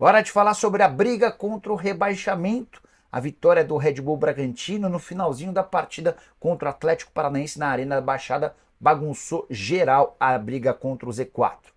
Hora de falar sobre a briga contra o rebaixamento. A vitória do Red Bull Bragantino no finalzinho da partida contra o Atlético Paranaense na Arena da Baixada bagunçou geral a briga contra o Z4.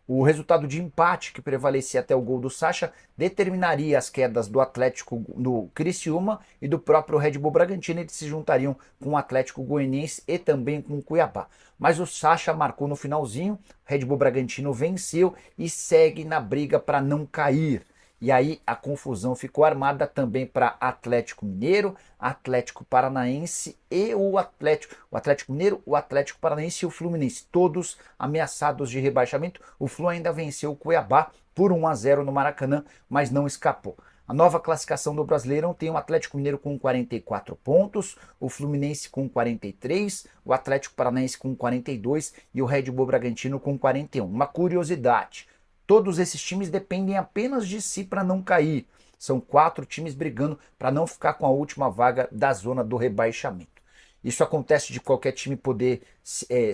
O resultado de empate, que prevalecia até o gol do Sacha, determinaria as quedas do Atlético no Criciúma e do próprio Red Bull Bragantino. Eles se juntariam com o Atlético Goianiense e também com o Cuiabá. Mas o Sacha marcou no finalzinho, o Red Bull Bragantino venceu e segue na briga para não cair. E aí a confusão ficou armada também para Atlético Mineiro, Atlético Paranaense e o Atlético Mineiro, o Atlético Paranaense e o Fluminense, todos ameaçados de rebaixamento. O Flu ainda venceu o Cuiabá por 1-0 no Maracanã, mas não escapou. A nova classificação do Brasileirão tem o Atlético Mineiro com 44 pontos, o Fluminense com 43, o Atlético Paranaense com 42 e o Red Bull Bragantino com 41. Uma curiosidade: todos esses times dependem apenas de si para não cair. São 4 times brigando para não ficar com a última vaga da zona do rebaixamento. Isso acontece de qualquer time poder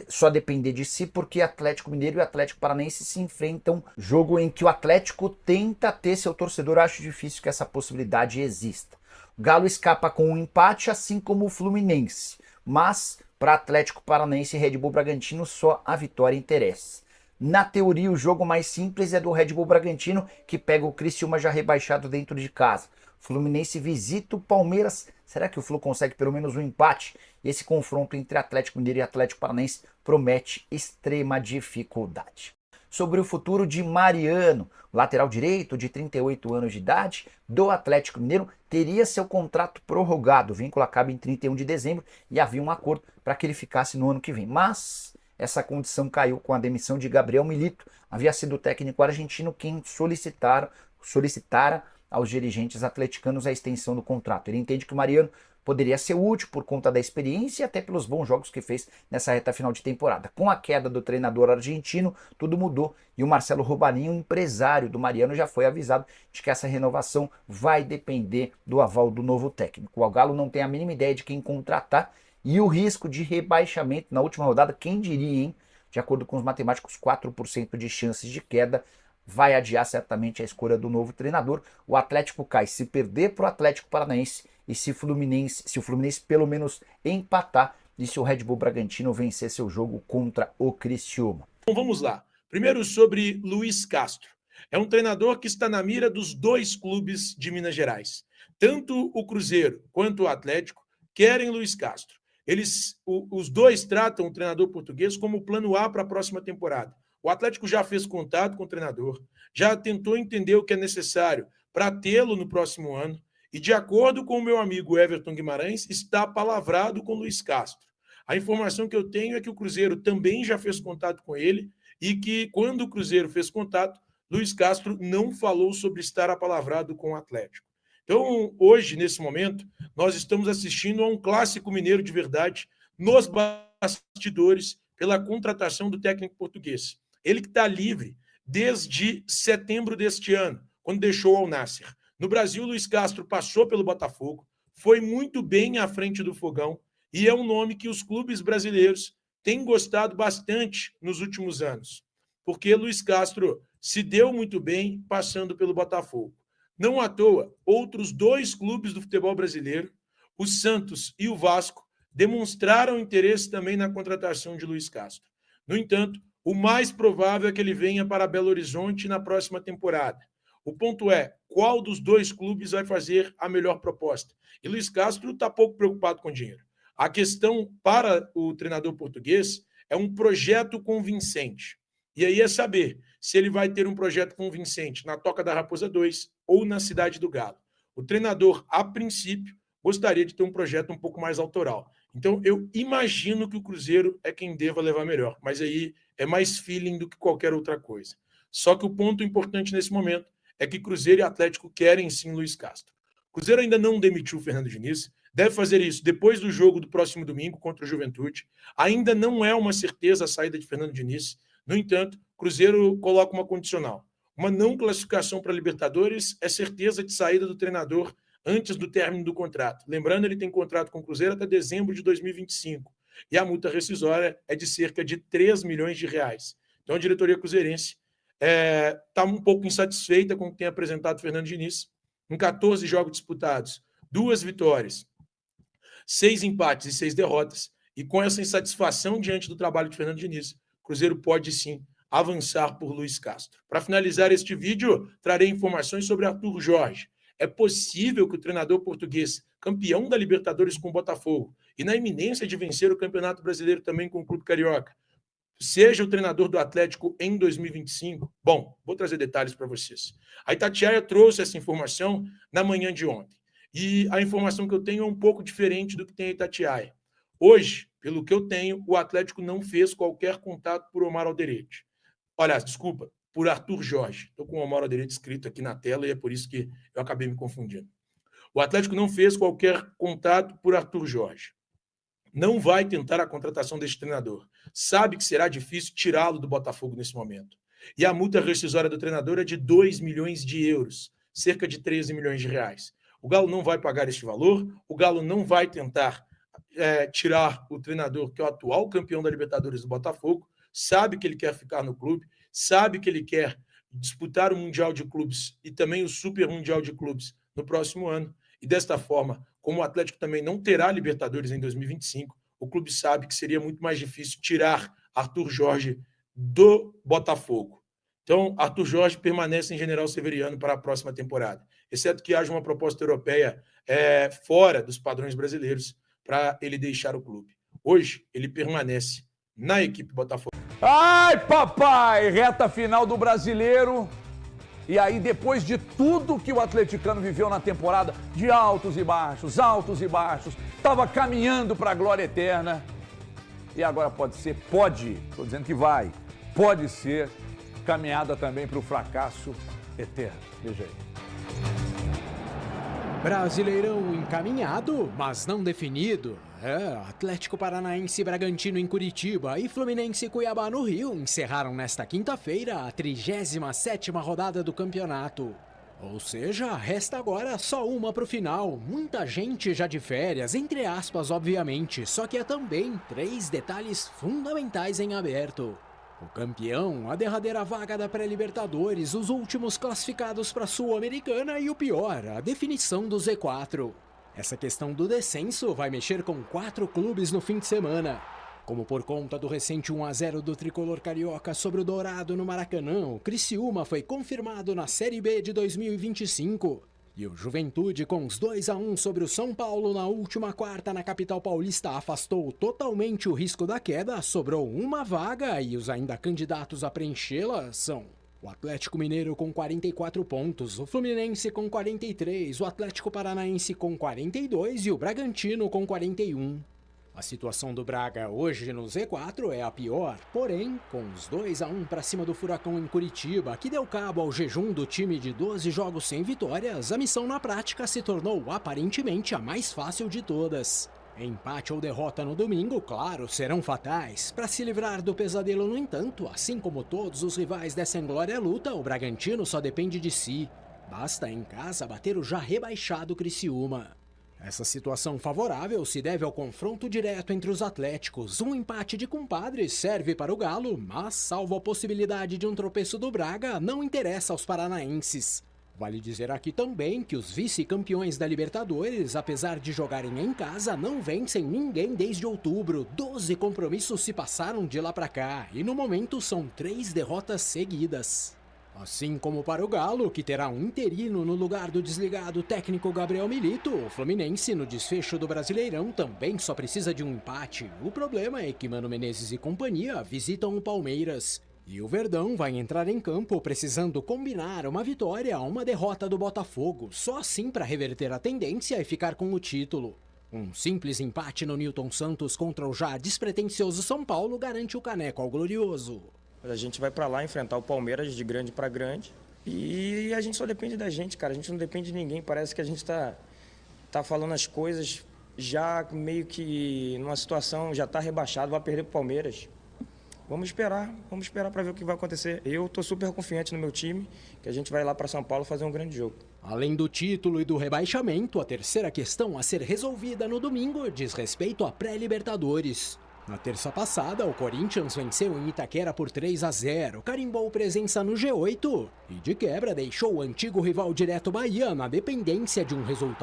só depender de si, porque Atlético Mineiro e Atlético Paranaense se enfrentam, jogo em que o Atlético tenta ter seu torcedor. Acho difícil que essa possibilidade exista. O Galo escapa com um empate, assim como o Fluminense, mas para Atlético Paranaense e Red Bull Bragantino só a vitória interessa. Na teoria, o jogo mais simples é do Red Bull Bragantino, que pega o Criciúma já rebaixado dentro de casa. O Fluminense visita o Palmeiras. Será que o Flu consegue pelo menos um empate? Esse confronto entre Atlético Mineiro e Atlético Paranaense promete extrema dificuldade. Sobre o futuro de Mariano, lateral direito de 38 anos de idade do Atlético Mineiro, teria seu contrato prorrogado. O vínculo acaba em 31 de dezembro e havia um acordo para que ele ficasse no ano que vem. Mas essa condição caiu com a demissão de Gabriel Milito. Havia sido o técnico argentino quem solicitara aos dirigentes atleticanos a extensão do contrato. Ele entende que o Mariano poderia ser útil por conta da experiência e até pelos bons jogos que fez nessa reta final de temporada. Com a queda do treinador argentino, tudo mudou e o Marcelo Robaninho, empresário do Mariano, já foi avisado de que essa renovação vai depender do aval do novo técnico. O Galo não tem a mínima ideia de quem contratar e o risco de rebaixamento na última rodada, quem diria, hein? De acordo com os matemáticos, 4% de chances de queda vai adiar certamente a escolha do novo treinador. O Atlético cai se perder para o Atlético Paranaense e se o Fluminense pelo menos empatar e se o Red Bull Bragantino vencer seu jogo contra o Criciúma. Bom, vamos lá. Primeiro sobre Luiz Castro. É um treinador que está na mira dos 2 clubes de Minas Gerais. Tanto o Cruzeiro quanto o Atlético querem Luiz Castro. Os dois tratam o treinador português como plano A para a próxima temporada. O Atlético já fez contato com o treinador, já tentou entender o que é necessário para tê-lo no próximo ano, e de acordo com o meu amigo Everton Guimarães, está palavrado com Luiz Castro. A informação que eu tenho é que o Cruzeiro também já fez contato com ele e que, quando o Cruzeiro fez contato, Luiz Castro não falou sobre estar apalavrado com o Atlético. Então, hoje, nesse momento, nós estamos assistindo a um clássico mineiro de verdade nos bastidores pela contratação do técnico português. Ele que está livre desde setembro deste ano, quando deixou o Al Nassr. No Brasil, Luiz Castro passou pelo Botafogo, foi muito bem à frente do Fogão e é um nome que os clubes brasileiros têm gostado bastante nos últimos anos, porque Luiz Castro se deu muito bem passando pelo Botafogo. Não à toa, outros 2 clubes do futebol brasileiro, o Santos e o Vasco, demonstraram interesse também na contratação de Luiz Castro. No entanto, o mais provável é que ele venha para Belo Horizonte na próxima temporada. O ponto é, qual dos 2 clubes vai fazer a melhor proposta? E Luiz Castro está pouco preocupado com dinheiro. A questão para o treinador português é um projeto convincente. E aí é saber se ele vai ter um projeto convincente na Toca da Raposa 2 ou na Cidade do Galo. O treinador, a princípio, gostaria de ter um projeto um pouco mais autoral. Então, eu imagino que o Cruzeiro é quem deva levar melhor, mas aí é mais feeling do que qualquer outra coisa. Só que o ponto importante nesse momento é que Cruzeiro e Atlético querem sim Luiz Castro. O Cruzeiro ainda não demitiu o Fernando Diniz, deve fazer isso depois do jogo do próximo domingo contra o Juventude. Ainda não é uma certeza a saída de Fernando Diniz. No entanto, Cruzeiro coloca uma condicional. Uma não classificação para a Libertadores é certeza de saída do treinador antes do término do contrato. Lembrando, ele tem contrato com o Cruzeiro até dezembro de 2025. E a multa rescisória é de cerca de 3 milhões de reais. Então, a diretoria cruzeirense está um pouco insatisfeita com o que tem apresentado o Fernando Diniz. Em 14 jogos disputados, 2 vitórias, 6 empates e 6 derrotas. E com essa insatisfação diante do trabalho de Fernando Diniz, o Cruzeiro pode sim avançar por Luiz Castro. Para finalizar este vídeo, trarei informações sobre Arthur Jorge. É possível que o treinador português, campeão da Libertadores com o Botafogo e na iminência de vencer o Campeonato Brasileiro também com o Clube Carioca, seja o treinador do Atlético em 2025? Bom, vou trazer detalhes para vocês. A Itatiaia trouxe essa informação na manhã de ontem. E a informação que eu tenho é um pouco diferente do que tem a Itatiaia. Hoje, pelo que eu tenho, o Atlético não fez qualquer contato por Omar Alderete. Aliás, desculpa, por Arthur Jorge. Estou com o Omar Alderete escrito aqui na tela e é por isso que eu acabei me confundindo. O Atlético não fez qualquer contato por Arthur Jorge. Não vai tentar a contratação deste treinador. Sabe que será difícil tirá-lo do Botafogo nesse momento. E a multa rescisória do treinador é de 2 milhões de euros, cerca de 13 milhões de reais. O Galo não vai pagar este valor, o Galo não vai tentar tirar o treinador, que é o atual campeão da Libertadores do Botafogo, sabe que ele quer ficar no clube, sabe que ele quer disputar o Mundial de Clubes e também o Super Mundial de Clubes no próximo ano. E desta forma, como o Atlético também não terá Libertadores em 2025, o clube sabe que seria muito mais difícil tirar Arthur Jorge do Botafogo. Então, Arthur Jorge permanece em General Severiano para a próxima temporada, exceto que haja uma proposta europeia fora dos padrões brasileiros para ele deixar o clube. Hoje, ele permanece na equipe Botafogo. Ai, papai! Reta final do Brasileiro. E aí, depois de tudo que o atleticano viveu na temporada, de altos e baixos, estava caminhando para a glória eterna. E agora pode, estou dizendo que vai, pode ser caminhada também para o fracasso eterno. Veja aí. Brasileirão encaminhado, mas não definido. Atlético Paranaense e Bragantino em Curitiba e Fluminense e Cuiabá no Rio encerraram nesta quinta-feira a 37ª rodada do campeonato. Ou seja, resta agora só uma para o final. Muita gente já de férias, entre aspas, obviamente, só que há também 3 detalhes fundamentais em aberto. O campeão, a derradeira vaga da pré-Libertadores, os últimos classificados para a Sul-Americana e o pior, a definição do Z4. Essa questão do descenso vai mexer com 4 clubes no fim de semana. Como por conta do recente 1-0 do tricolor carioca sobre o Dourado no Maracanã, o Criciúma foi confirmado na Série B de 2025. E o Juventude, com os 2-1 sobre o São Paulo na última quarta na capital paulista, afastou totalmente o risco da queda, sobrou uma vaga e os ainda candidatos a preenchê-la são o Atlético Mineiro com 44 pontos, o Fluminense com 43, o Atlético Paranaense com 42 e o Bragantino com 41. A situação do Braga hoje no Z4 é a pior, porém, com os 2-1 para cima do Furacão em Curitiba, que deu cabo ao jejum do time de 12 jogos sem vitórias, a missão na prática se tornou aparentemente a mais fácil de todas. Empate ou derrota no domingo, claro, serão fatais. Para se livrar do pesadelo, no entanto, assim como todos os rivais dessa inglória luta, o Bragantino só depende de si. Basta em casa bater o já rebaixado Criciúma. Essa situação favorável se deve ao confronto direto entre os atléticos. Um empate de compadres serve para o Galo, mas, salvo a possibilidade de um tropeço do Braga, não interessa aos paranaenses. Vale dizer aqui também que os vice-campeões da Libertadores, apesar de jogarem em casa, não vencem ninguém desde outubro. 12 compromissos se passaram de lá para cá e no momento são 3 derrotas seguidas. Assim como para o Galo, que terá um interino no lugar do desligado técnico Gabriel Milito, o Fluminense, no desfecho do Brasileirão, também só precisa de um empate. O problema é que Mano Menezes e companhia visitam o Palmeiras. E o Verdão vai entrar em campo precisando combinar uma vitória a uma derrota do Botafogo, só assim para reverter a tendência e ficar com o título. Um simples empate no Newton Santos contra o já despretensioso São Paulo garante o caneco ao Glorioso. A gente vai pra lá enfrentar o Palmeiras de grande pra grande e a gente só depende da gente, cara. A gente não depende de ninguém. Parece que a gente tá falando as coisas já meio que numa situação, já tá rebaixado, vai perder pro Palmeiras. Vamos esperar para ver o que vai acontecer. Eu tô super confiante no meu time, que a gente vai lá para São Paulo fazer um grande jogo. Além do título e do rebaixamento, a terceira questão a ser resolvida no domingo diz respeito à pré-Libertadores. Na terça passada, o Corinthians venceu em Itaquera por 3-0, carimbou presença no G8 e, de quebra, deixou o antigo rival direto Bahia na dependência de um resultado